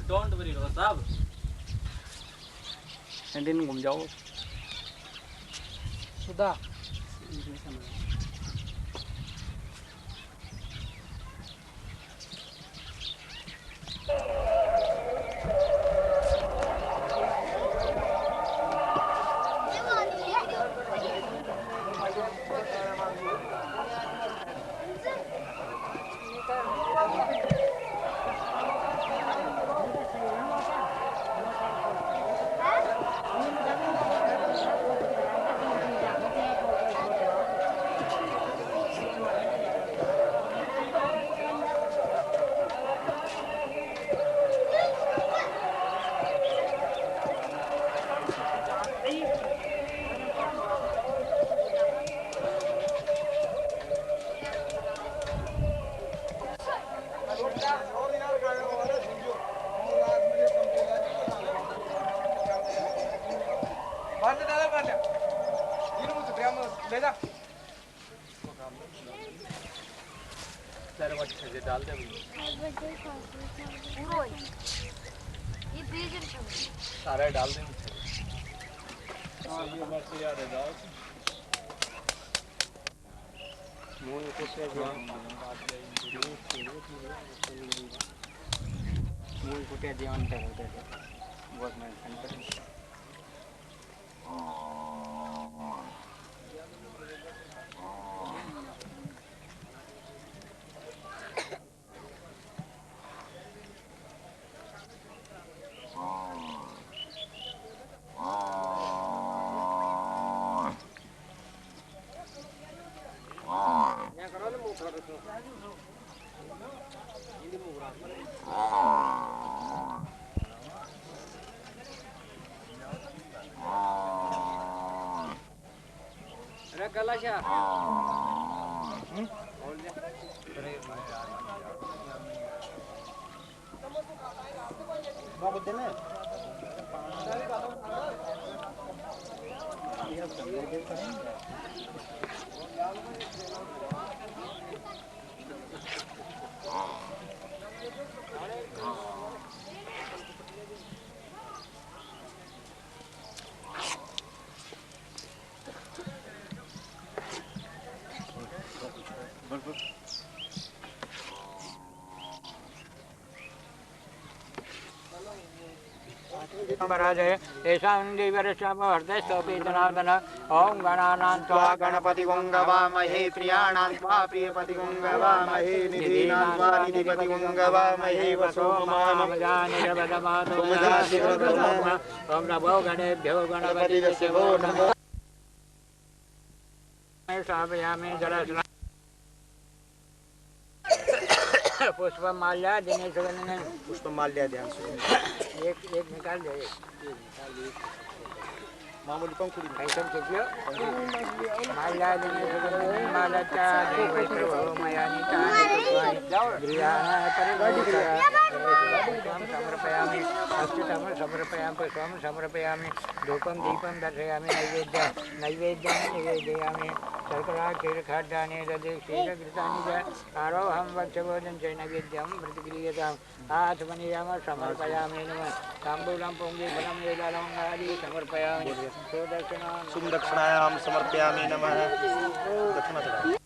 Don't worry रो साहब canteen घूम जाओ सुधा डाल दे ये फ्रीजर सारे डाल दे हां ये बस यार डाल मूवी को से मूवी को क्या ध्यान होते थे बहुत मैं कंट्रोल कलाशा ओम गणानां त्वा गणपतिगुं गवामहे प्रियाणां त्वा प्रियपतिगुं गवामहे निधीनां त्वा निधिपतिगुं गवामहे वसो मामजानिरवदमातु ओम नमो गणेभ्यो गणपतिस्य वो नमो स्थापयामि जलस्नानं पुष्पमाल्या दिनेश पुष्पमाल्या ध्यान से एक निकाल दे मामूली पंखुड़ी आइटम चेकियो माल्या दिनेश मालाचा देवैत्रो मयानिता गृहाणा परिगणिता समर्पयामि अक्षतं समर्पयामि पुष्पं समर्पयामि धूपं दीपं दर्शयामि नैवेद्यं निवेदयामि शर्करा क्षीरखाद्यानि दधि क्षीरघृतानि च आरोहं वक्षभोजं च नैवेद्यं प्रतिक्रियताम् आत्मनियम समर्पयामि नमः ताम्बूलं पुङ्गीफलं वेदालवङ्गादि समर्पयामि सुदक्षिणायां समर्पयामि नमः दक्षिणा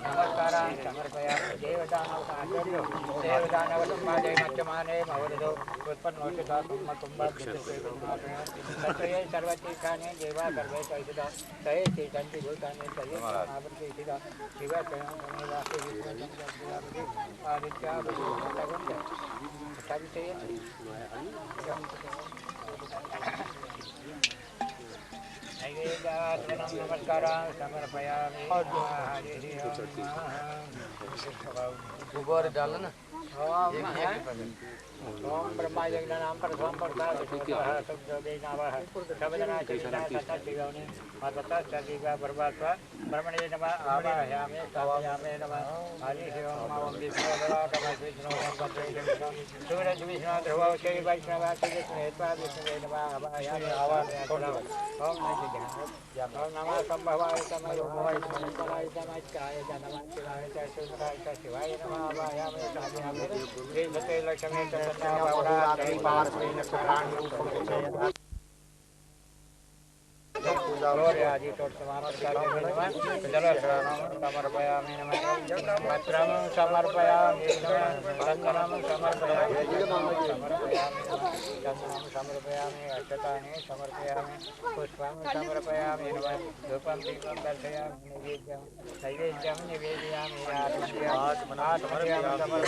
नमस्कारान् समर्पयामि देवदानवसम्मादे महोदयो उत्पन्नोषिता कुम्भकुम्भे सर्वतीर्थानि देवा सर्वे कैसिदा तये तीर्थानि भूतानि तये आवृत्तिसिदा शिव नमस्कारान् समर्पयामि गोबर डालो ना ओम ब्रह्मा यज्ञनाम परशुराम प्रसाद शब्दनावः शब्दना चिन्ता शिवनि मातता सदिवा बर्बात्वा ब्रह्मणे नमः आवाहयामि स्थापयामि नमः हरि ओम ओम विष्णुवरा नमः सूरज विष्णु ध्रुवो श्री वैष्णव श्रीकृष्णेत्वा विष्णुवे नमः आवाहयामि आवाहयामि ओम नमः संभवाय तमयोमय नमस्काराय नमस्काराय नमः शिवाय च सूत्राय च शिवाय नमः आवाहयामि स्थापयामि श्री सत्य लक्ष्मी आदि समर्पयामि नमः वस्त्रं समर्पयामि चन्दनं समर्पयामि अक्षतानि समर्पयामि पुष्पं समर्पयामि नमः धूपं दीपं दर्शयामि नैवेद्यं निवेदयामि आत्मन्यां समर्पयामि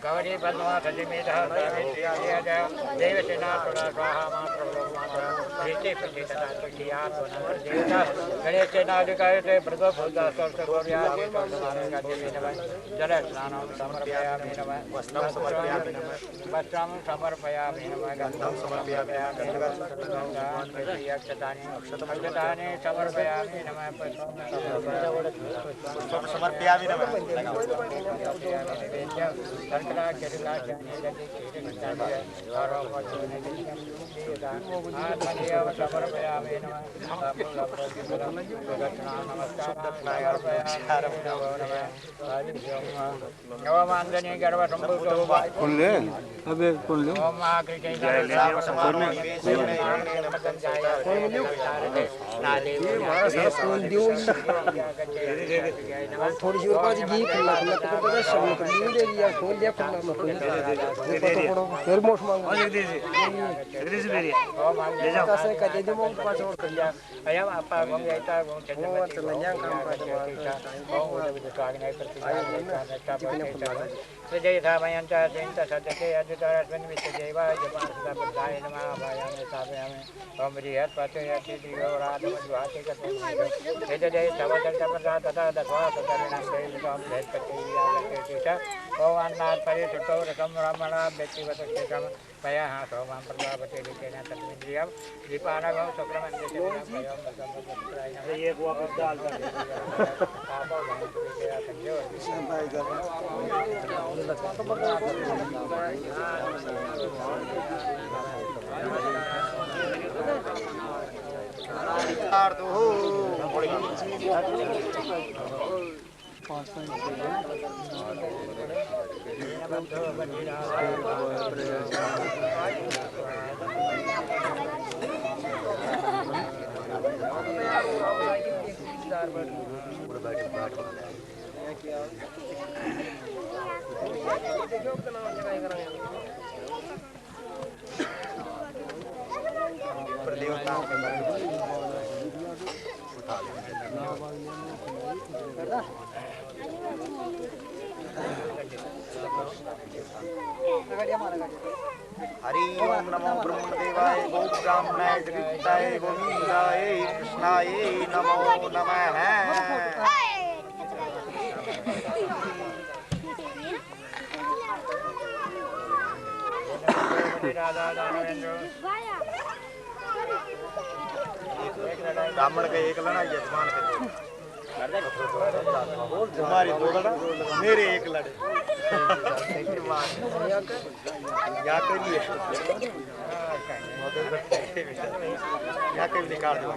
गौरी पद्मा सजिमेधः देवसेना तुला स्वाहा मातृ प्रीति प्रतिष्ठा तुष्टिया देवता गणेशनादिकायते प्रदोषोदा सर्वगौर्यादि जल स्नानं समर्पयामि नमः वस्त्रं समर्पयामि नमः गन्धं समर्पयामि नमः अक्षतानि समर्पयामि नमः पुष्पं समर्पयामि नमः समर्पयामि नवमांगनी गर्भ संभूतो अबे कौन ले थोड़ी सी और बात जी खुला खुला तो पता है सब कर ली दे दिया खोल दिया खुला मत फिर मोश मांग दे दे ले जाओ कैसे का दे दो मोश पास और कर लिया अयम आपा गम जाता गम चंद्र वो चलन्या काम का जय धामयं च जयंत सत्यते अद्वितरस्मिन् विश्वदेवाय जपानसदा बुद्धाय नमः आवाहयामि स्थापयामि ओम बृहत् पतयति दियोराधमद्वाते कते जय तवदन्तप्रसाद तथा दत्वा ततरिणं देवतां भेत्पतियागते च ओम अन्नात् परिसुतो रसं ब्राह्मणा व्यक्तिगतस्थितं पयः सोमां प्रजापते लिखेन तद्विन्द्रियं दीपानगं शुक्रमन्दिरं ये को आप डाल हरि ओम नमो ब्रह्मदेवाय गो ब्राह्मणाय जगताय गोविंदाय कृष्णाय नमो नमः ब्राह्मण का एक लड़ा यजमान के दो तुम्हारी दो लड़ा मेरे एक लड़े या करिए या कभी निकाल दो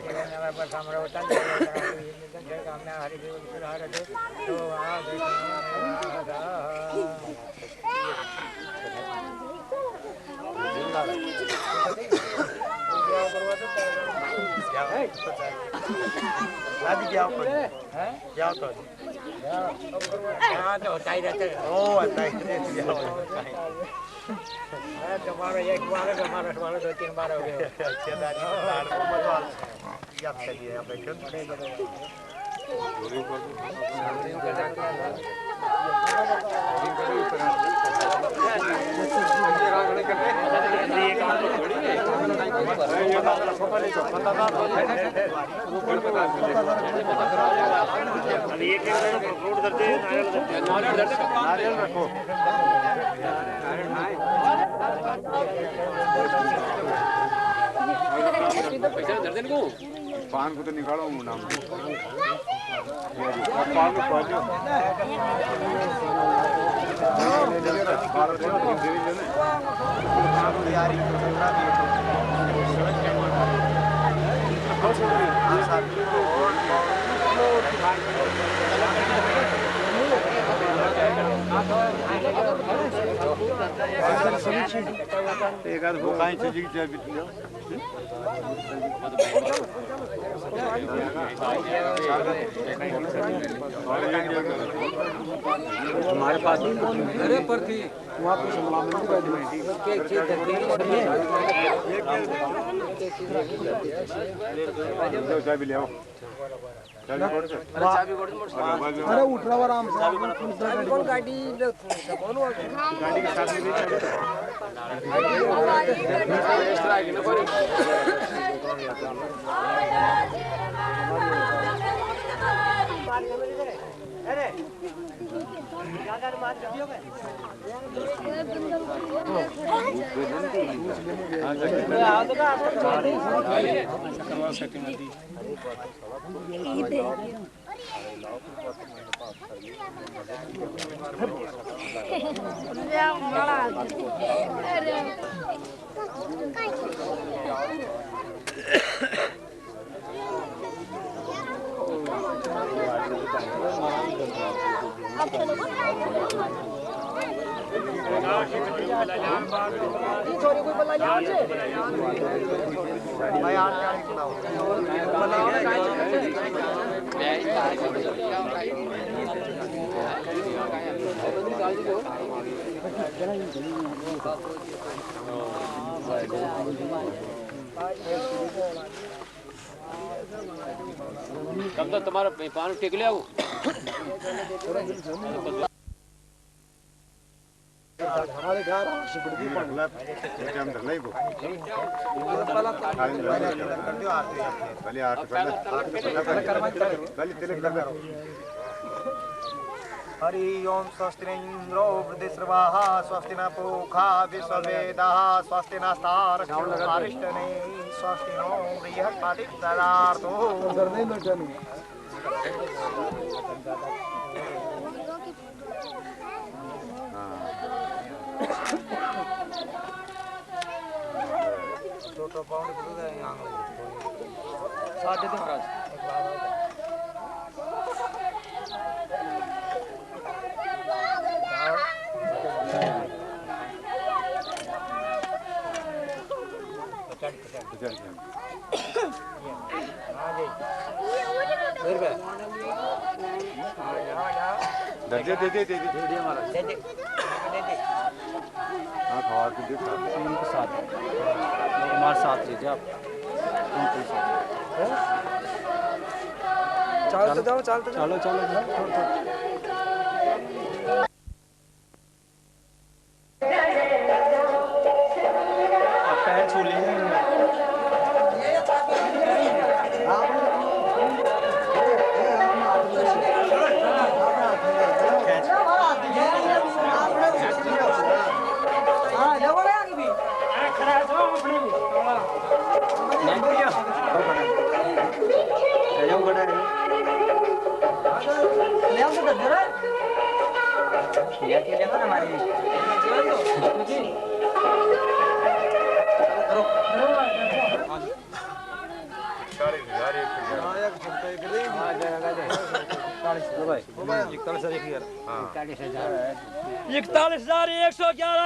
आदि क्या कर क्या कर तो होता ही रहता है। ओ आता है तुम्हारा एक बार है, हमारा 2-3 बार हो गया। याद करिए यहाँ पे नारियल रखो पान को तो निकालो नाम एक आध वो कहीं चीज की चाबी लियो हमारे पास अरे पर थी वहाँ पे चाबी ले आओ अरे उठ रहा आराम से कौन गाड़ी गाड़ी के साथ में कब तक तुम्हारा पान टेक ले आओ हमारे घर सिपड़ी अगला टाइम धर ले वो पहले आठ पहले तिलक कर हरि ओम स्वस्ति न इंद्रो वृद्धश्रवाः स्वस्ति न पूषा विश्ववेदाः स्वस्ति नस्तार्क्ष्येष्टने स्वस्ति नो बृहस्पतिर्ददातु छोटा पाउंड कितना है यहाँ साढ़े 3 महाराज दर्जे दे महाराज हाँ खवा के दे उनके साथ हमारे साथ लीजिए आप उनके साथ चलते जाओ चलते चलो चलो पैर छू लिए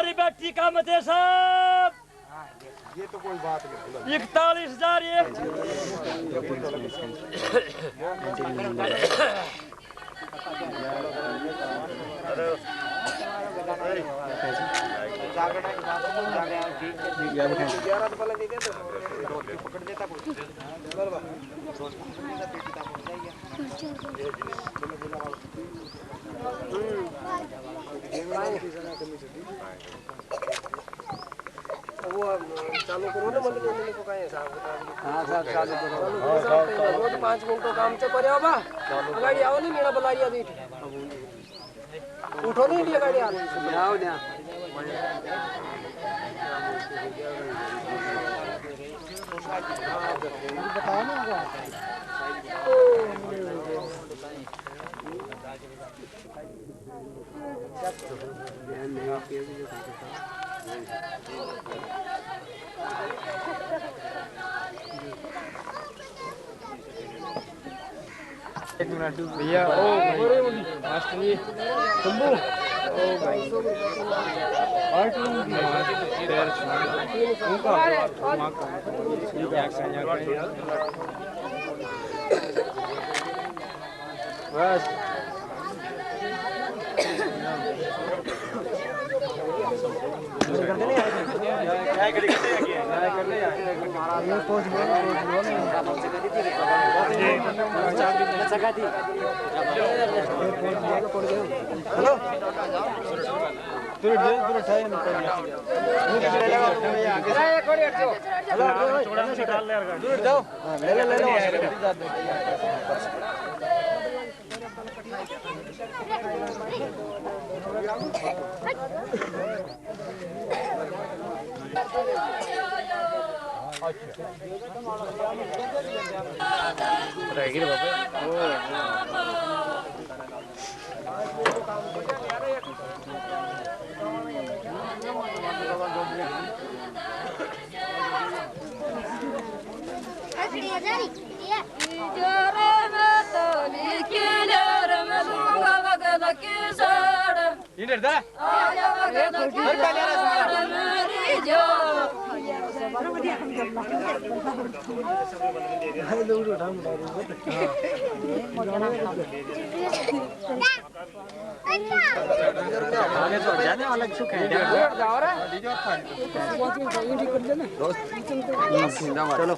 रुपये कीमत है साहब। ये तो कोई बात नहीं। 41,000 वो चालू करो ना मतलब देने को कहे साहब। हाँ साहब चालू करो। रोज 5 मिनटों काम से करे बाबा गाड़ी आओ नहीं मेरा बलारिया दी उठो नहीं लिए गाड़ी आओ ना बताओ ना एक मिनट भैया ओ मास्टर जी शंभू ओ भाई आर्ट रूम की पैर उनका मां का बस रहेगी बाबा आगे तो जाने वाला सुख है चलो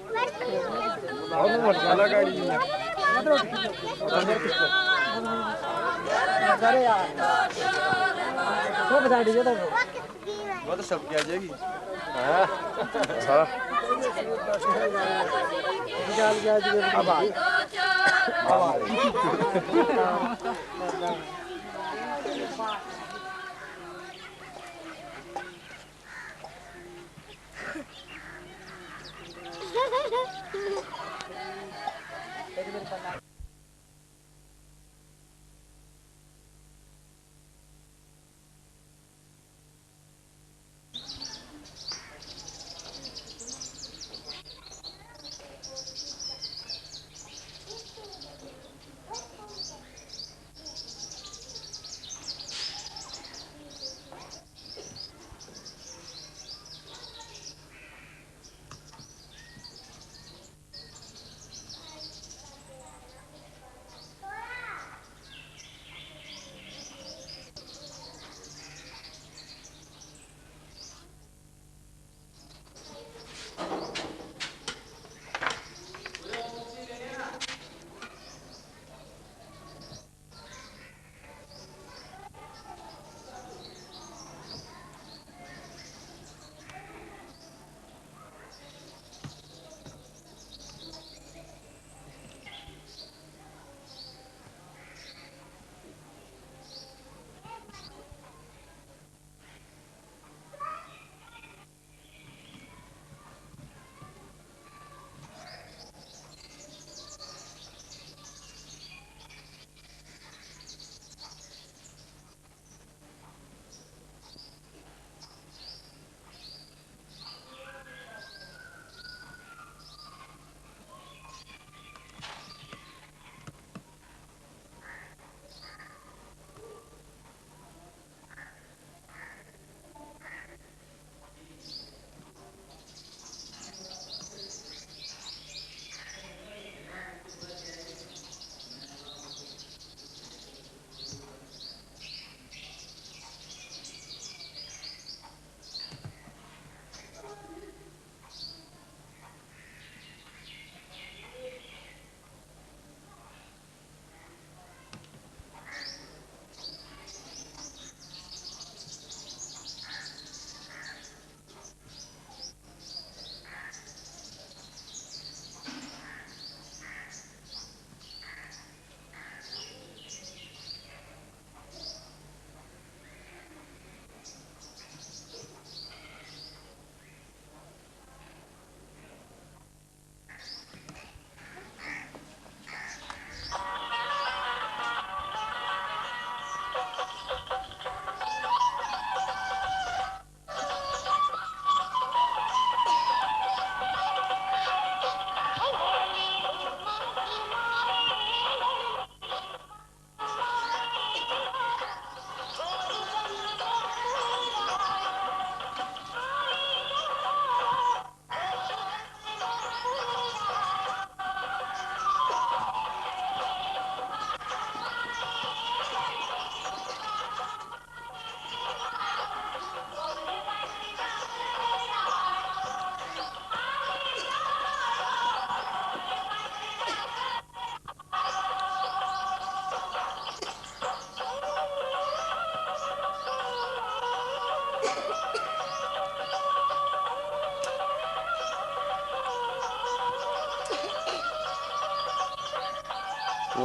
वो तो सब क्या जाएगी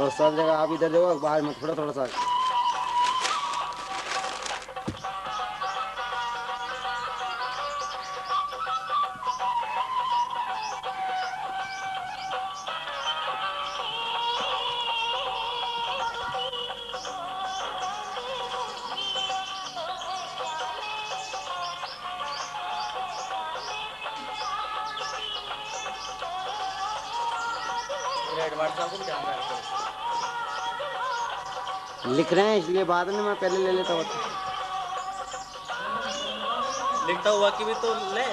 और सब जगह आप इधर देखो, बाहर में थोड़ा थोड़ा सा। लिख रहे हैं इसलिए बाद में मैं पहले ले लेता हूँ। लिखता हुआ कि भी तो ले।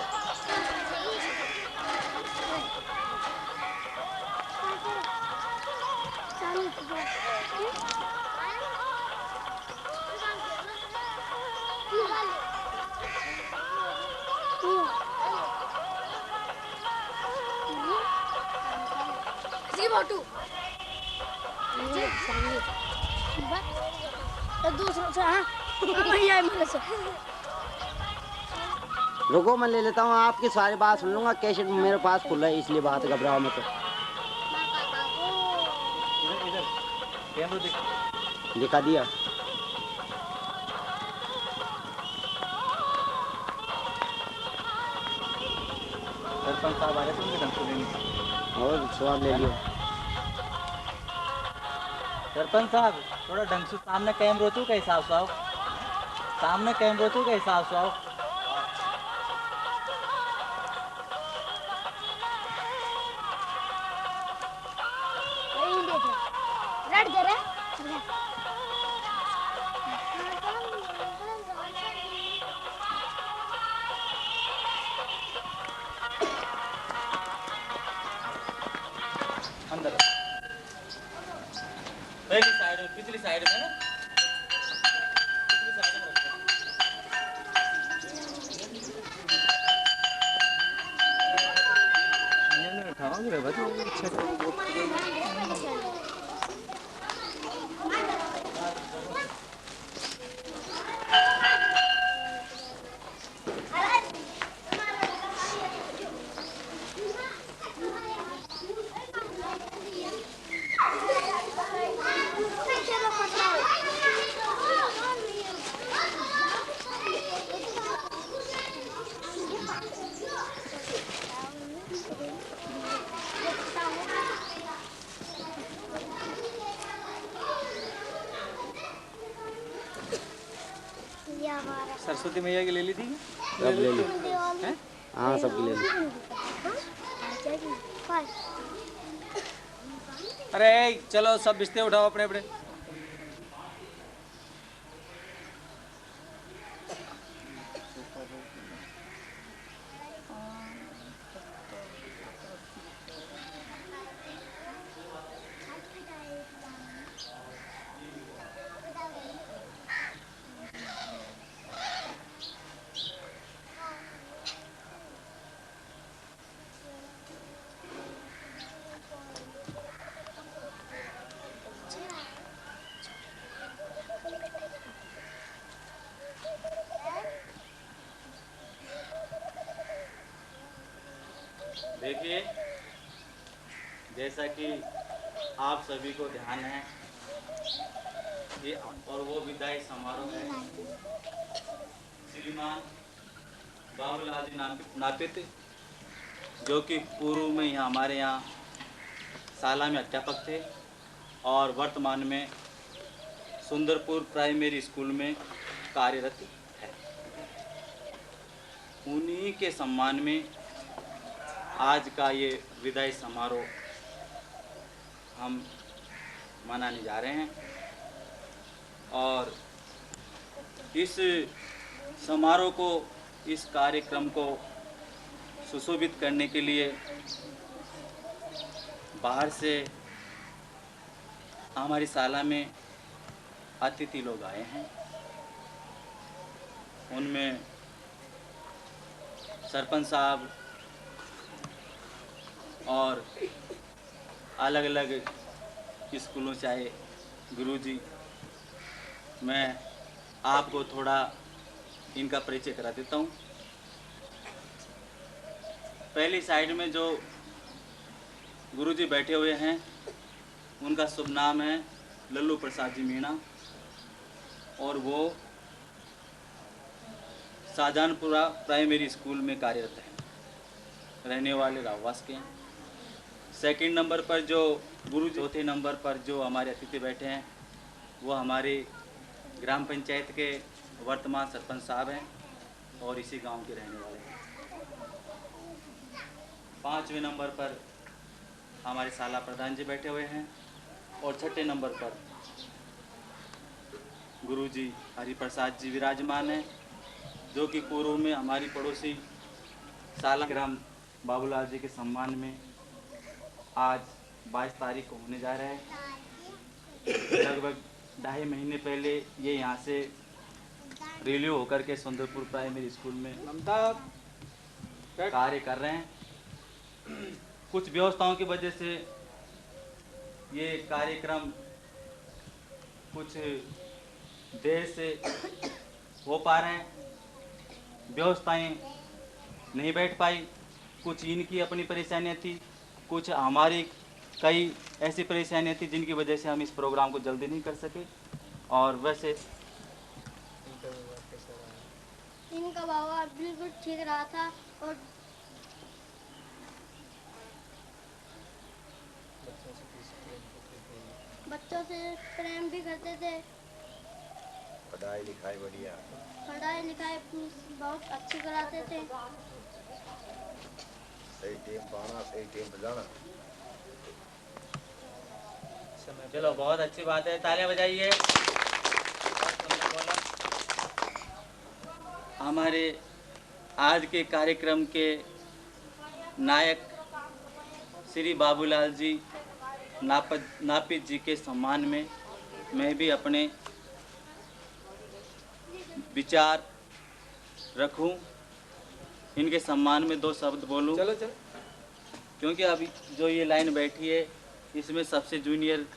रुको मैं ले लेता हूँ, आपकी सारी बात सुन लूंगा। कैसेट मेरे पास खुला है इसलिए बात घबराओ मत। दिखा दिया। सरपंच साहब आ रहे थे, उनके ढंग से लेनी। और स्वाद ले लियो। सरपंच साहब थोड़ा ढंग से सामने कैमरो तू के हिसाब से आओ, सामने कैमरो तू के हिसाब से आओ। अंदर पहली साइड में, पिछली साइड में ना, पिछली साइड में रखो। मैंने उठाओगे भाई। सरस्वती मैया की ले ली थी। सब ले ली। हाँ सबकी ले ली। अरे चलो सब बिस्ते उठाओ अपने अपने। देखिए जैसा कि आप सभी को ध्यान है, ये और वो विदाई समारोह है। श्रीमान बाबूलाल जी नापित जो कि पूर्व में यहाँ हमारे यहाँ शाला में अध्यापक थे और वर्तमान में सुंदरपुर प्राइमरी स्कूल में कार्यरत है। उन्हीं के सम्मान में आज का ये विदाई समारोह हम मनाने जा रहे हैं और इस समारोह को, इस कार्यक्रम को सुशोभित करने के लिए बाहर से हमारी शाला में अतिथि लोग आए हैं। उनमें सरपंच साहब और अलग अलग स्कूलों से आए गुरुजी। मैं आपको थोड़ा इनका परिचय करा देता हूँ। पहली साइड में जो गुरुजी बैठे हुए हैं उनका शुभ नाम है लल्लू प्रसाद जी मीणा और वो शाहजहानपुरा प्राइमरी स्कूल में कार्यरत हैं, रहने वाले राववास के हैं। सेकंड नंबर पर जो गुरु, चौथे नंबर पर जो हमारे अतिथि बैठे हैं वो हमारे ग्राम पंचायत के वर्तमान सरपंच साहब हैं और इसी गांव के रहने वाले हैं। पाँचवें नंबर पर हमारे साला प्रधान जी बैठे हुए हैं और छठे नंबर पर गुरुजी हरिप्रसाद जी विराजमान हैं, जो कि पूर्व में हमारी पड़ोसी साला ग्राम बाबूलाल जी के सम्मान में आज 22 तारीख को होने जा रहा है। लगभग 2.5 महीने पहले ये यहाँ से रिलीव होकर के सुंदरपुर प्राइमरी स्कूल में कार्य कर रहे हैं। कुछ व्यवस्थाओं की वजह से ये कार्यक्रम कुछ देर से हो पा रहे हैं, व्यवस्थाएं नहीं बैठ पाई। कुछ इनकी अपनी परेशानियां थी, कुछ हमारी कई ऐसी परेशानियां थी जिनकी वजह से हम इस प्रोग्राम को जल्दी नहीं कर सके। और वैसे इनका बाबा बिल्कुल ठीक रहा था और बच्चों से प्रेम भी करते थे। पढ़ाई लिखाई बढ़िया, पढ़ाई लिखाई बहुत अच्छी कराते थे। सही टाइम पाना, सही टाइम बजाना। चलो बहुत अच्छी बात है, तालियां बजाइए। हमारे आज के कार्यक्रम के नायक श्री बाबूलाल जी नापित जी के सम्मान में मैं भी अपने विचार रखूं, इनके सम्मान में 2 शब्द बोलूं। चलो क्योंकि अभी जो ये लाइन बैठी है इसमें सबसे जूनियर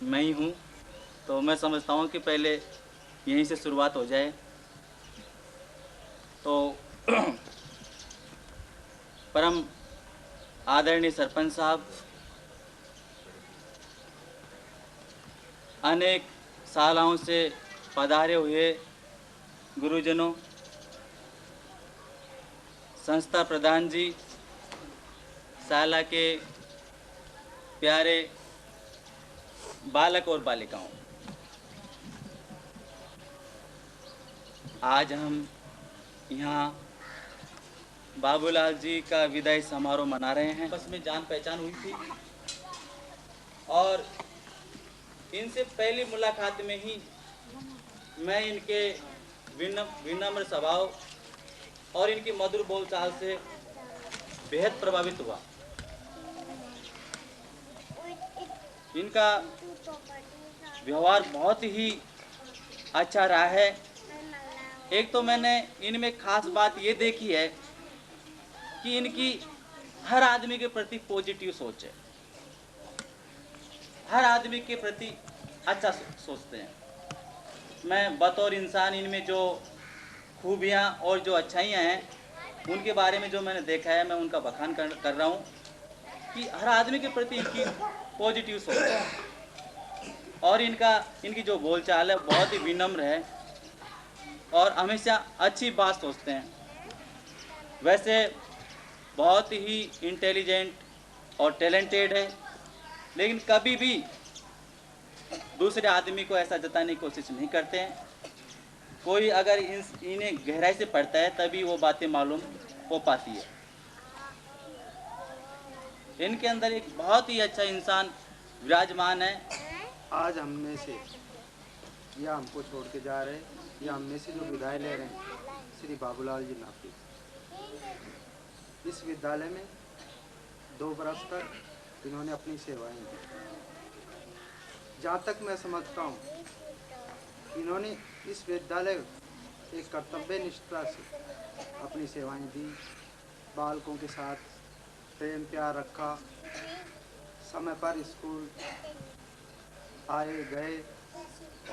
मैं ही हूँ, तो मैं समझता हूँ कि पहले यहीं से शुरुआत हो जाए। तो परम आदरणीय सरपंच साहब, अनेक सालों से पधारे हुए गुरुजनों, संस्था प्रधान जी, शाला के प्यारे बालक और बालिकाओं, आज हम यहाँ बाबूलाल जी का विदाई समारोह मना रहे हैं। आपस में जान पहचान हुई थी और इनसे पहली मुलाकात में ही मैं इनके विनम्र स्वभाव और इनकी मधुर बोलचाल से बेहद प्रभावित हुआ। इनका व्यवहार बहुत ही अच्छा रहा है। एक तो मैंने इनमें खास बात ये देखी है कि इनकी हर आदमी के प्रति पॉजिटिव सोच है, हर आदमी के प्रति अच्छा सोचते हैं। मैं बतौर इंसान इनमें जो खूबियाँ और जो अच्छाइयाँ हैं उनके बारे में जो मैंने देखा है, मैं उनका बखान कर रहा हूँ कि हर आदमी के प्रति इनकी पॉजिटिव सोच है और इनकी जो बोलचाल है बहुत ही विनम्र है और हमेशा अच्छी बात सोचते हैं। वैसे बहुत ही इंटेलिजेंट और टैलेंटेड है, लेकिन कभी भी दूसरे आदमी को ऐसा जताने की कोशिश नहीं करते हैं। कोई अगर इन्हें गहराई से पढ़ता है तभी वो बातें मालूम हो पाती है। इनके अंदर एक बहुत ही अच्छा इंसान विराजमान है। आज हम में से या हमको छोड़ के जा रहे हैं या हम में से जो विदाई ले रहे हैं श्री बाबूलाल जी नापित, इस विद्यालय में 2 बरस तक इन्होंने अपनी सेवाएं दी। जहाँ तक मैं समझता हूँ इन्होंने इस विद्यालय एक कर्तव्य निष्ठा से अपनी सेवाएं दी, बालकों के साथ प्रेम प्यार रखा, समय पर स्कूल आए गए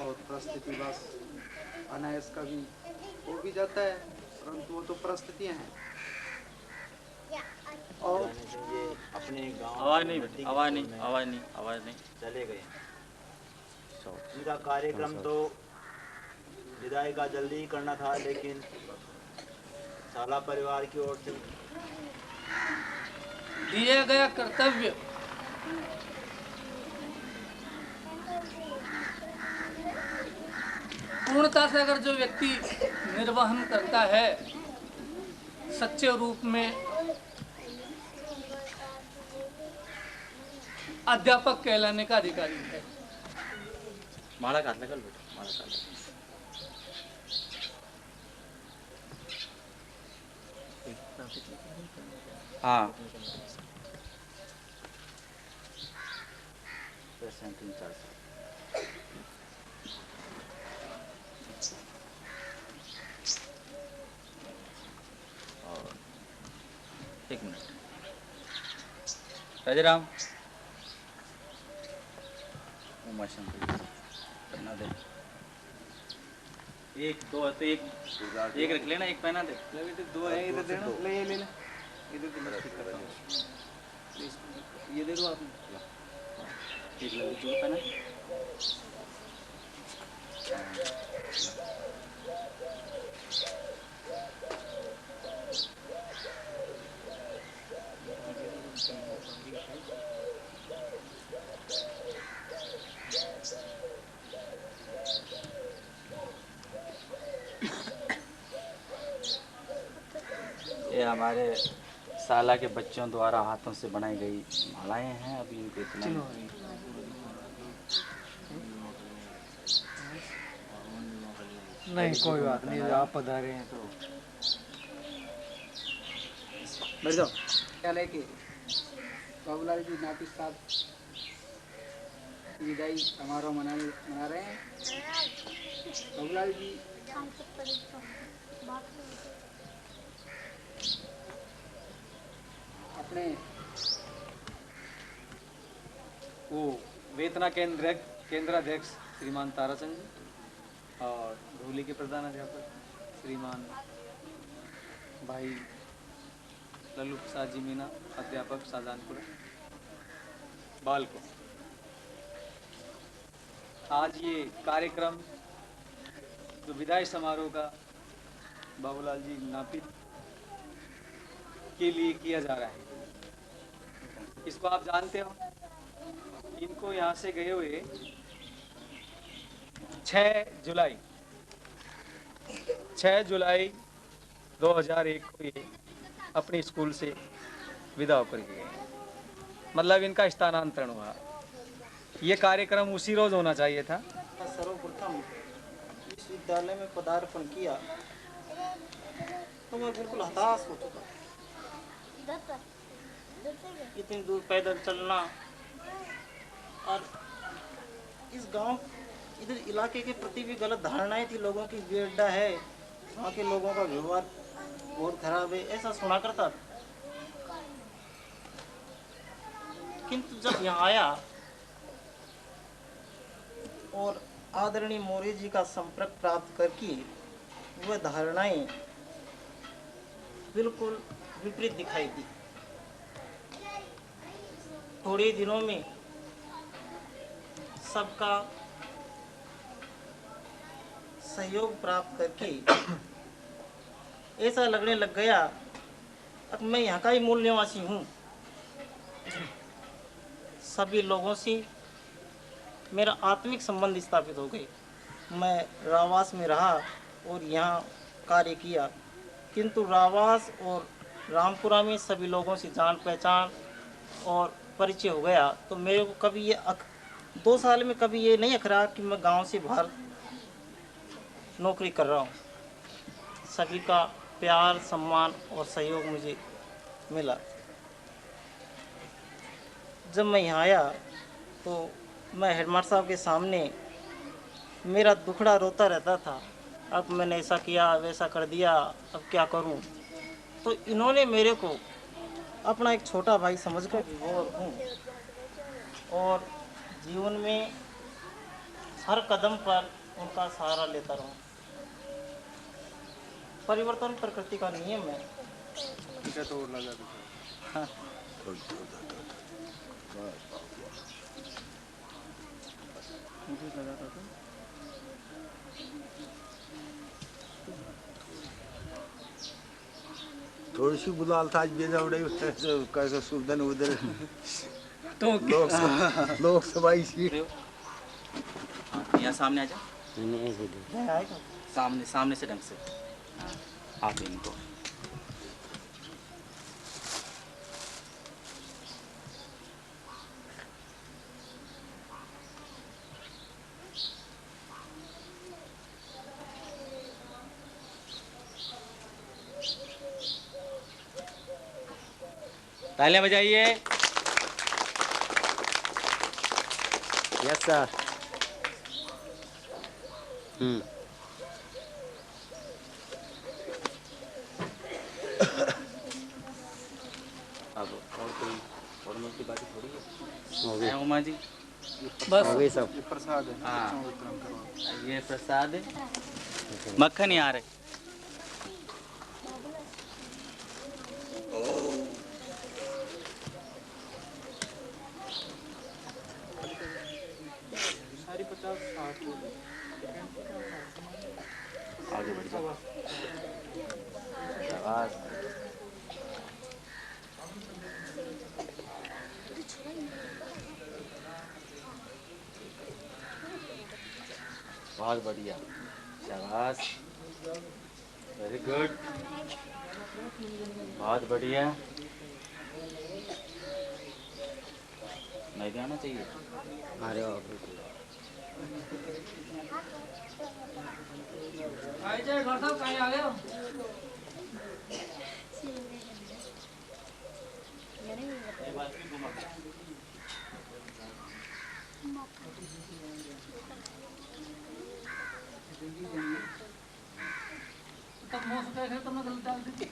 और परिस्थिति बस अनायास कभी हो भी जाता है, परंतु वो तो परिस्थितियाँ हैं। और ये अपने गांव आवाज़ नहीं बेटी, आवाज़ नहीं, आवाज़ नहीं, आवाज़ नहीं। चले गए। इनका कार्यक्रम तो विदाई का जल्दी ही करना था, लेकिन साला परिवार की ओर से दिया गया कर्तव्य पूर्णता से अगर जो व्यक्ति निर्वहन करता है, सच्चे रूप में अध्यापक कहलाने का अधिकारी है। माड़ा काट लगा बेटा, माड़ा काट। हाँ एक मिनट राजाराम पहना दे। एक दो है तो एक रख लेना, एक पहना दे। दो है इधर देना, ले ले ले इधर दे, ठीक कर रहा हूँ। ये दे दो आपने, ठीक लगे जो पहना। ये हमारे साला के बच्चों द्वारा हाथों से बनाई गई मालाएं हैं। अभी इनको इतना नहीं, कोई बात नहीं, आप पधारे हैं तो बैठ जाओ। क्या लेके बाबूलाल जी नापित साहब विदाई समारोह मना रहे हैं। बाबूलाल जी अपने वो वेतना केंद्राध्यक्ष श्रीमान ताराचंद जी और धूली के प्रधान अध्यापक श्रीमान भाई लल्लू प्रसाद जी मीना, अध्यापक शाहजहानपुर बाल को, आज ये कार्यक्रम जो विदाई समारोह का बाबूलाल जी नापित के लिए किया जा रहा है, इसको आप जानते हो। इनको यहाँ से गए हुए 6 जुलाई 2001 को ये अपने स्कूल से विदा होकर के गए, मतलब इनका स्थानांतरण हुआ। ये कार्यक्रम उसी रोज होना चाहिए था। सर्वप्रथम इस विद्यालय में पदार्पण किया तो मैं बिल्कुल हताश हो चुका। इतनी दूर पैदल चलना और इस गांव इधर इलाके के प्रति भी गलत धारणाएं थी लोगों की। बेअड्डा है, वहाँ के लोगों का व्यवहार बहुत खराब है, ऐसा सुना करता था। किंतु जब यहाँ आया और आदरणीय मौर्य जी का संपर्क प्राप्त करके वह धारणाएं बिल्कुल विपरीत दिखाई दी। थोड़े दिनों में सबका सहयोग प्राप्त करके ऐसा लगने लग गया अब मैं यहाँ का ही मूल निवासी हूँ। सभी लोगों से मेरा आत्मिक संबंध स्थापित हो गए। मैं रावास में रहा और यहाँ कार्य किया, किंतु रावास और रामपुरा में सभी लोगों से जान पहचान और परिचय हो गया। तो मेरे को कभी ये 2 साल में कभी ये नहीं अखरा कि मैं गांव से बाहर नौकरी कर रहा हूँ। सभी का प्यार, सम्मान और सहयोग मुझे मिला। जब मैं यहाँ आया तो मैं हेडमास्टर साहब के सामने मेरा दुखड़ा रोता रहता था। अब मैंने ऐसा किया, वैसा कर दिया, अब क्या करूं। तो इन्होंने मेरे को अपना एक छोटा भाई समझकर विभोर हूँ और जीवन में हर कदम पर उनका सहारा लेता रहूँ। परिवर्तन प्रकृति का नियम है। थोड़ी सी गुलाल था आज बेजा उड़े कैसे सुल्तान उधर तो लोकसभा इसी यहाँ सामने आ जाओ। सामने सामने से ढंग से। हाँ, आप इनको तालियां बजाइए। Yes sir. अब और कोई फॉर्मल की बात थोड़ी है उमा जी। बस हो गई सब। प्रसाद है। हाँ ये प्रसाद है। मक्खन ही आ रहे। सारी 50-60 आगे बढ़ जाओ। शाबाश। बहुत बढ़िया। शाबाश। Very good. बहुत बढ़िया। नहीं भी आना चाहिए। अरे भाई जय घर साहब कहीं आ गए हो? तब मुँह से देख रहे तो मैं गलत डाल दी।